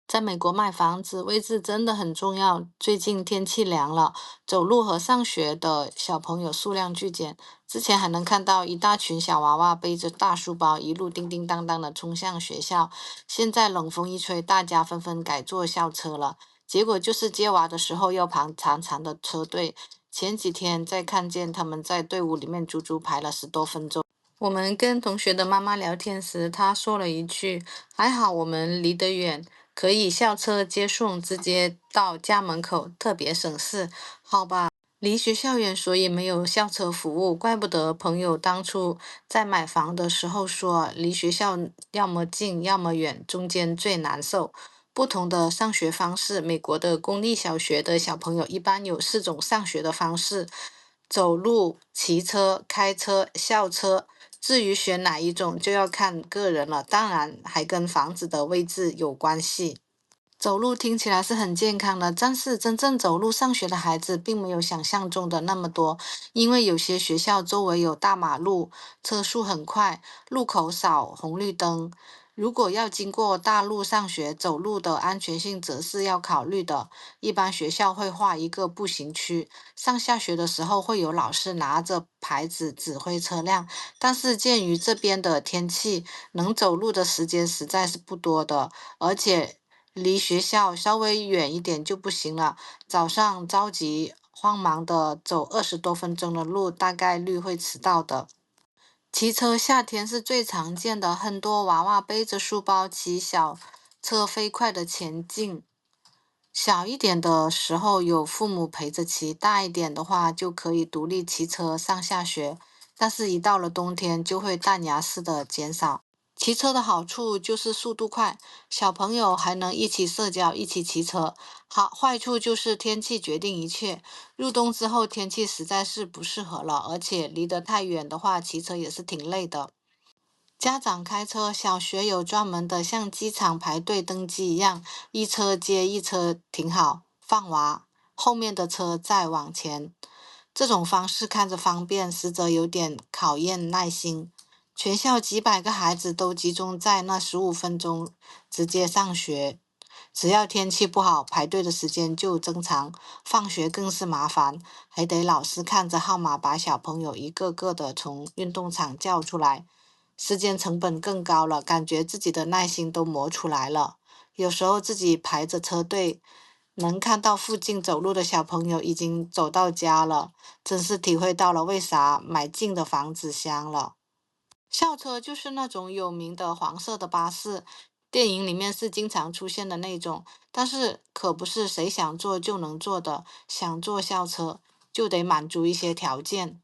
在美国买房子，位置真的很重要。最近天气凉了，走路和上学的小朋友数量剧减。之前还能看到一大群小娃娃背着大书包，一路叮叮当当的冲向学校。现在冷风一吹，大家纷纷改坐校车了。结果就是接娃的时候要排长长的车队。前几天再看见他们在队伍里面足足排了10多分钟。我们跟同学的妈妈聊天时，她说了一句：“还好我们离得远，可以校车接送，直接到家门口，特别省事。”好吧，离学校远，所以没有校车服务，怪不得朋友当初在买房的时候说，离学校要么近，要么远，中间最难受。不同的上学方式，美国的公立小学的小朋友一般有4种上学的方式：走路、骑车、开车、校车。至于选哪一种，就要看个人了，当然还跟房子的位置有关系。走路听起来是很健康的，但是真正走路上学的孩子并没有想象中的那么多，因为有些学校周围有大马路，车速很快，路口少红绿灯。如果要经过大路上学，走路的安全性则是要考虑的。一般学校会划一个步行区，上下学的时候会有老师拿着牌子指挥车辆，但是鉴于这边的天气，能走路的时间实在是不多的，而且离学校稍微远一点就不行了。早上着急慌忙的走20多分钟的路，大概率会迟到的。骑车夏天是最常见的，很多娃娃背着书包骑小车飞快的前进。小一点的时候有父母陪着骑，大一点的话就可以独立骑车上下学。但是，一到了冬天就会弹牙似的减少。骑车的好处就是速度快，小朋友还能一起社交，一起骑车。坏处就是天气决定一切。入冬之后，天气实在是不适合了，而且离得太远的话，骑车也是挺累的。家长开车，小学有专门的，像机场排队登记一样，一车接一车停好，放娃，后面的车再往前。这种方式看着方便，实则有点考验耐心。全校几百个孩子都集中在那15分钟，直接上学。只要天气不好，排队的时间就增长，放学更是麻烦，还得老师看着号码把小朋友一个个的从运动场叫出来。时间成本更高了，感觉自己的耐心都磨出来了。有时候自己排着车队，能看到附近走路的小朋友已经走到家了，真是体会到了为啥买近的房子香了。校车就是那种有名的黄色的巴士，电影里面是经常出现的那种，但是可不是谁想坐就能坐的，想坐校车就得满足一些条件。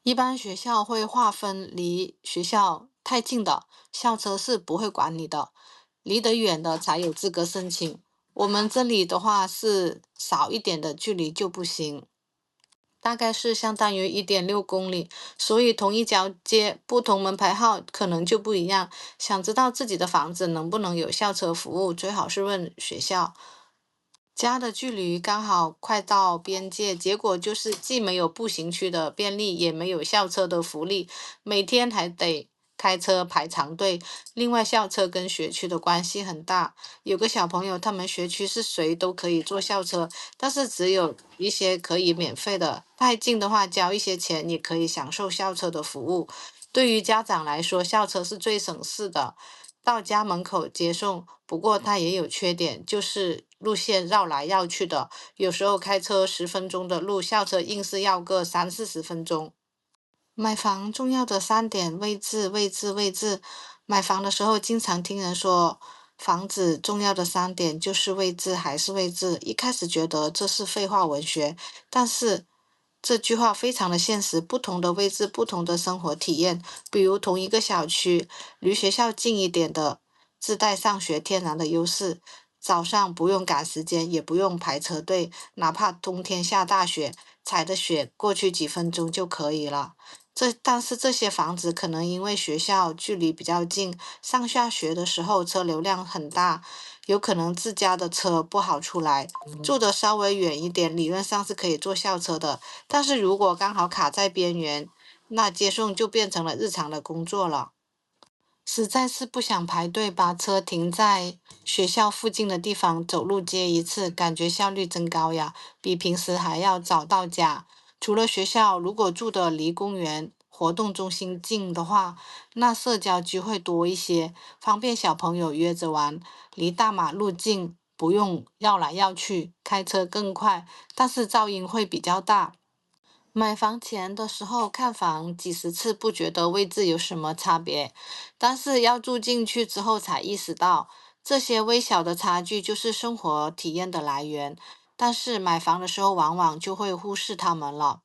一般学校会划分离学校太近的，校车是不会管你的，离得远的才有资格申请。我们这里的话是少一点的距离就不行，大概是相当于1.6公里，所以同一条街不同门牌号可能就不一样。想知道自己的房子能不能有校车服务，最好是问学校。家的距离刚好快到边界，结果就是既没有步行区的便利，也没有校车的福利，每天还得开车排长队。另外，校车跟学区的关系很大，有个小朋友他们学区是谁都可以坐校车，但是只有一些可以免费的，太近的话交一些钱也可以享受校车的服务。对于家长来说，校车是最省事的，到家门口接送。不过它也有缺点，就是路线绕来绕去的，有时候开车10分钟的路，校车硬是要个30-40分钟。买房重要的3点：位置、位置、位置。买房的时候经常听人说，房子重要的3点就是位置还是位置。一开始觉得这是废话文学，但是这句话非常的现实，不同的位置，不同的生活体验。比如同一个小区，离学校近一点的，自带上学天然的优势。早上不用赶时间，也不用排车队，哪怕冬天下大雪，踩着雪过去几分钟就可以了。但是这些房子可能因为学校距离比较近，上下学的时候车流量很大，有可能自家的车不好出来。住的稍微远一点，理论上是可以坐校车的，但是如果刚好卡在边缘，那接送就变成了日常的工作了。实在是不想排队，把车停在学校附近的地方，走路接一次，感觉效率真高呀，比平时还要早到家。除了学校，如果住的离公园、活动中心近的话，那社交机会多一些，方便小朋友约着玩。离大马路近，不用绕来绕去，开车更快，但是噪音会比较大。买房前的时候看房几十次，不觉得位置有什么差别，但是要住进去之后才意识到，这些微小的差距就是生活体验的来源。但是买房的时候往往就会忽视它们了。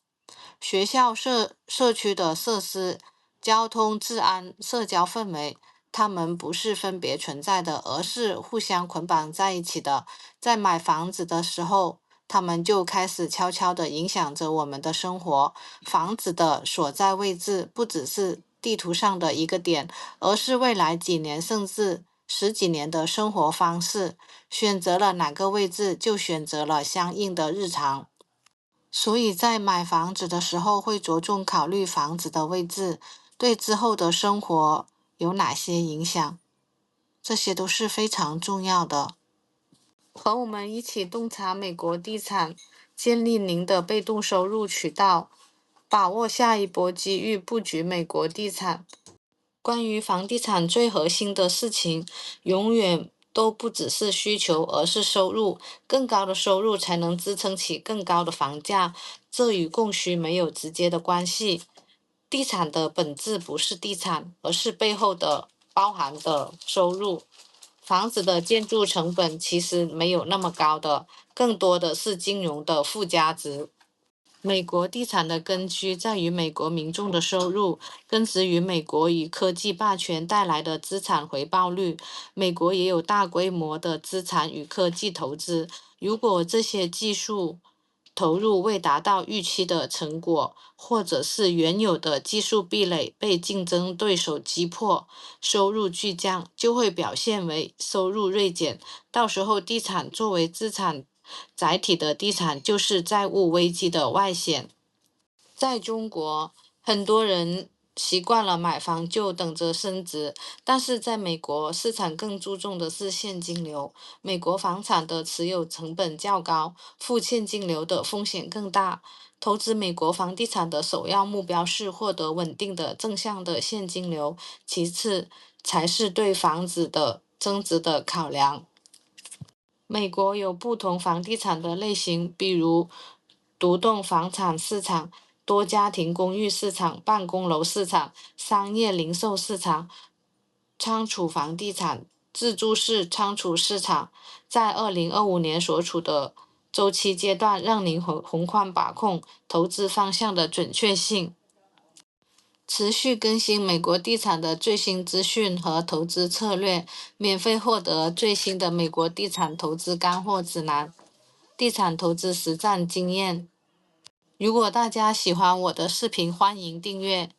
学校社区的设施、交通治安、社交氛围，它们不是分别存在的，而是互相捆绑在一起的。在买房子的时候，它们就开始悄悄地影响着我们的生活。房子的所在位置不只是地图上的一个点，而是未来几年甚至十几年的生活方式。选择了哪个位置，就选择了相应的日常。所以在买房子的时候，会着重考虑房子的位置对之后的生活有哪些影响，这些都是非常重要的。和我们一起洞察美国地产，建立您的被动收入渠道，把握下一波机遇，布局美国地产。关于房地产最核心的事情，永远都不只是需求，而是收入。更高的收入才能支撑起更高的房价，这与供需没有直接的关系。地产的本质不是地产，而是背后的包含的收入。房子的建筑成本其实没有那么高的，更多的是金融的附加值。美国地产的根基在于美国民众的收入，根植于美国与科技霸权带来的资产回报率。美国也有大规模的资产与科技投资，如果这些技术投入未达到预期的成果，或者是原有的技术壁垒被竞争对手击破，收入巨降，就会表现为收入锐减。到时候，地产作为资产载体的地产就是债务危机的外显。在中国，很多人习惯了买房就等着升值，但是在美国，市场更注重的是现金流。美国房产的持有成本较高，负现金流的风险更大。投资美国房地产的首要目标是获得稳定的正向的现金流，其次才是对房子的增值的考量。美国有不同房地产的类型，比如独栋房产市场、多家庭公寓市场、办公楼市场、商业零售市场、仓储房地产、自住式仓储市场。在2025年所处的周期阶段，让您宏观把控投资方向的准确性。持续更新美国地产的最新资讯和投资策略，免费获得最新的美国地产投资干货指南、地产投资实战经验。如果大家喜欢我的视频，欢迎订阅。